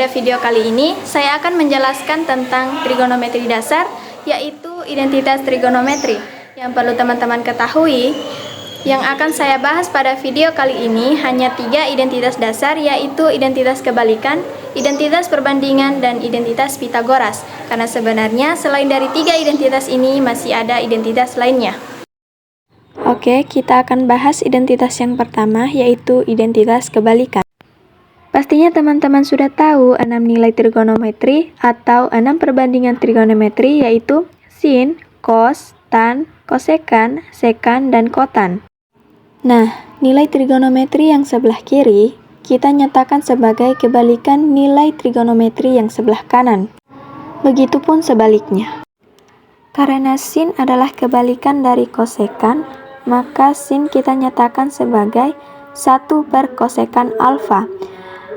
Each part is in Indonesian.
Pada video kali ini, saya akan menjelaskan tentang trigonometri dasar, yaitu identitas trigonometri. Yang perlu teman-teman ketahui, yang akan saya bahas pada video kali ini hanya 3 identitas dasar, yaitu identitas kebalikan, identitas perbandingan, dan identitas Pitagoras. Karena sebenarnya selain dari 3 identitas ini, masih ada identitas lainnya. Oke, kita akan bahas identitas yang pertama, yaitu identitas kebalikan. Pastinya teman-teman sudah tahu 6 nilai trigonometri atau 6 perbandingan trigonometri, yaitu sin, cos, tan, kosekan, sekan, dan kotan. Nah, nilai trigonometri yang sebelah kiri kita nyatakan sebagai kebalikan nilai trigonometri yang sebelah kanan. Begitupun sebaliknya. Karena sin adalah kebalikan dari kosekan, maka sin kita nyatakan sebagai 1 per kosekan alfa.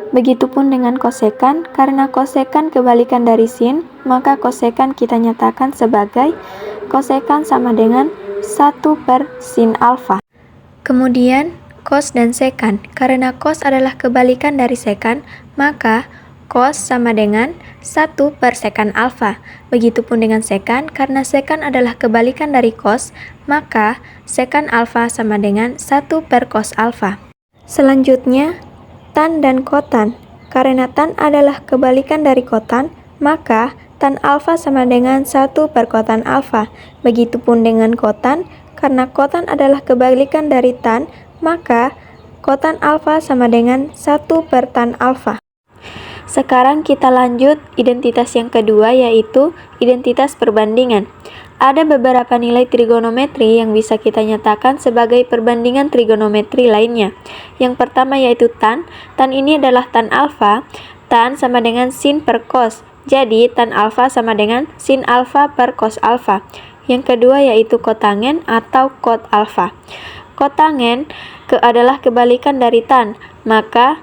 Begitupun dengan kosekan, karena kosekan kebalikan dari sin, maka kosekan kita nyatakan sebagai kosekan sama dengan 1 per sin alfa. Kemudian, cos dan sekan. Karena cos adalah kebalikan dari sekan, maka cos sama dengan 1 per sekan alfa. Begitupun dengan sekan, karena sekan adalah kebalikan dari cos, maka sekan alfa sama dengan 1 per cos alfa. Selanjutnya, tan dan kotan. Karena tan adalah kebalikan dari kotan, maka tan alfa sama dengan 1 per kotan alfa. Begitupun dengan kotan, karena kotan adalah kebalikan dari tan, maka kotan alfa sama dengan 1 per tan alfa. Sekarang kita lanjut identitas yang kedua, yaitu identitas perbandingan. Ada beberapa nilai trigonometri yang bisa kita nyatakan sebagai perbandingan trigonometri lainnya. Yang pertama yaitu tan. Tan ini adalah tan alfa. Tan sama dengan sin per cos. Jadi tan alfa sama dengan sin alfa per cos alfa. Yang kedua yaitu kotangen atau kot alfa. Kotangen adalah kebalikan dari tan. Maka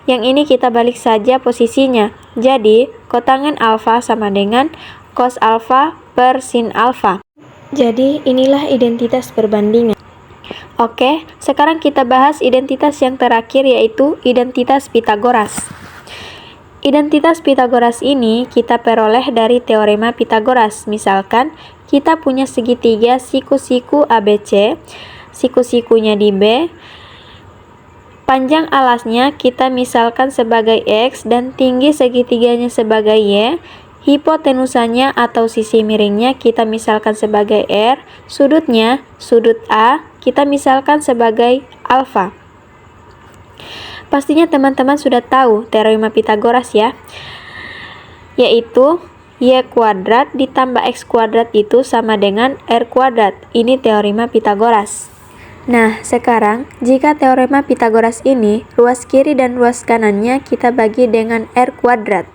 yang ini kita balik saja posisinya. Jadi kotangen alfa sama dengan cos alfa per sin alfa. Jadi inilah identitas perbandingan. Oke, sekarang kita bahas identitas yang terakhir, yaitu identitas Pitagoras. Identitas Pitagoras ini kita peroleh dari teorema Pitagoras. Misalkan kita punya segitiga siku-siku ABC, siku-sikunya di B, panjang alasnya kita misalkan sebagai X dan tinggi segitiganya sebagai Y. Hipotenusanya atau sisi miringnya kita misalkan sebagai R, sudutnya, sudut A, kita misalkan sebagai alfa. Pastinya teman-teman sudah tahu teorema Pitagoras ya, yaitu Y kuadrat ditambah X kuadrat itu sama dengan R kuadrat. Ini teorema Pitagoras. Nah, sekarang jika teorema Pitagoras ini, ruas kiri dan ruas kanannya kita bagi dengan R kuadrat.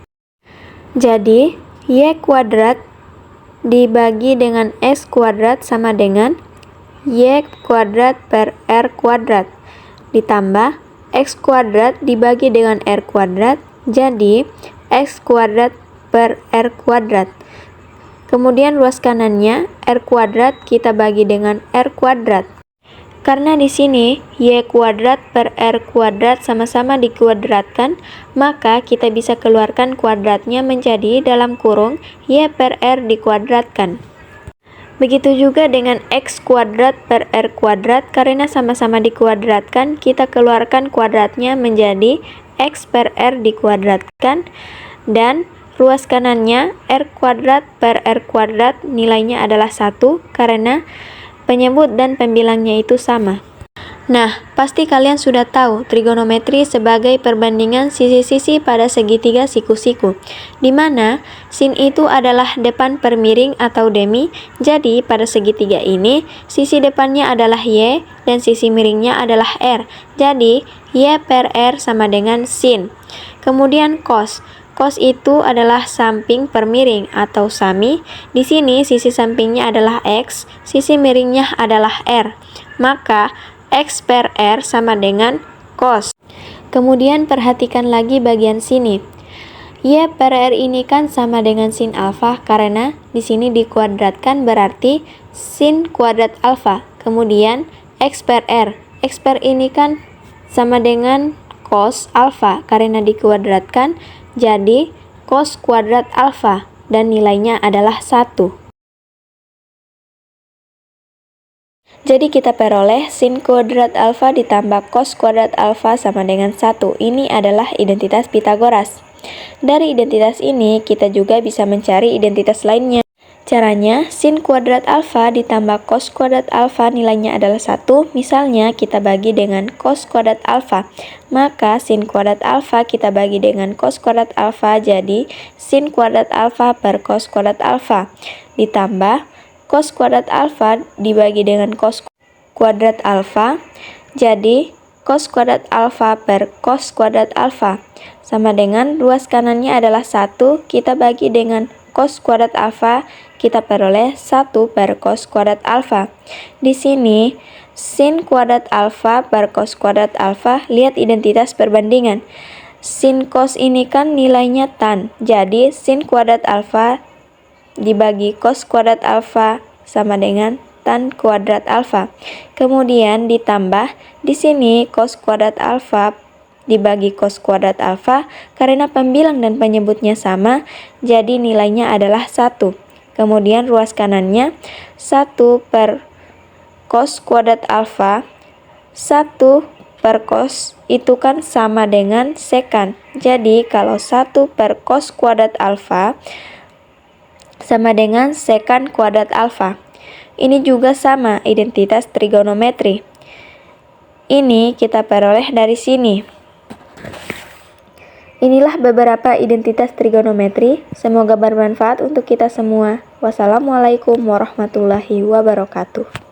Jadi, Y kuadrat dibagi dengan X kuadrat sama dengan Y kuadrat per R kuadrat. Ditambah, X kuadrat dibagi dengan R kuadrat, jadi X kuadrat per R kuadrat. Kemudian ruas kanannya, R kuadrat kita bagi dengan R kuadrat. Karena di sini Y kuadrat per R kuadrat sama-sama dikuadratkan, maka kita bisa keluarkan kuadratnya menjadi dalam kurung Y per R dikuadratkan. Begitu juga dengan X kuadrat per R kuadrat, karena sama-sama dikuadratkan, kita keluarkan kuadratnya menjadi X per R dikuadratkan, dan ruas kanannya R kuadrat per R kuadrat nilainya adalah 1, karena penyebut dan pembilangnya itu sama. Nah, pasti kalian sudah tahu trigonometri sebagai perbandingan sisi-sisi pada segitiga siku-siku, di mana sin itu adalah depan per miring atau demi. Jadi, pada segitiga ini, sisi depannya adalah Y dan sisi miringnya adalah R. Jadi, Y per R sama dengan sin. Kemudian cos. Cos itu adalah samping per miring atau sami. Di sini sisi sampingnya adalah X, sisi miringnya adalah R. Maka X per R sama dengan cos. Kemudian perhatikan lagi bagian sini. Y per R ini kan sama dengan sin alfa, karena di sini dikuadratkan berarti sin kuadrat alfa. Kemudian X per R. X per ini kan sama dengan cos alfa, karena dikuadratkan jadi cos kuadrat alfa, dan nilainya adalah 1. Jadi kita peroleh sin kuadrat alfa ditambah cos kuadrat alfa sama dengan 1. Ini adalah identitas Pythagoras. Dari identitas ini, kita juga bisa mencari identitas lainnya. Caranya, sin kuadrat alfa ditambah cos kuadrat alfa nilainya adalah 1. Misalnya, kita bagi dengan cos kuadrat alfa. Maka, sin kuadrat alfa kita bagi dengan cos kuadrat alfa, jadi sin kuadrat alfa per cos kuadrat alfa. Ditambah cos kuadrat alfa dibagi dengan cos kuadrat alfa, jadi cos kuadrat alfa per cos kuadrat alfa. Sama dengan ruas kanannya adalah 1, kita bagi dengan cos kuadrat alfa, kita peroleh 1 per cos kuadrat alfa. Di sini, sin kuadrat alfa per cos kuadrat alfa, lihat identitas perbandingan. Sin cos ini kan nilainya tan, jadi sin kuadrat alfa dibagi cos kuadrat alfa sama dengan tan kuadrat alfa. Kemudian ditambah di sini cos kuadrat alfa dibagi cos kuadrat alfa, karena pembilang dan penyebutnya sama, jadi nilainya adalah 1. Kemudian ruas kanannya 1 per cos kuadrat alfa, 1 per cos itu kan sama dengan sekan. Jadi kalau 1 per cos kuadrat alfa sama dengan sekan kuadrat alfa. Ini juga sama identitas trigonometri. Ini kita peroleh dari sini. Inilah beberapa identitas trigonometri. Semoga bermanfaat untuk kita semua. Wassalamualaikum warahmatullahi wabarakatuh.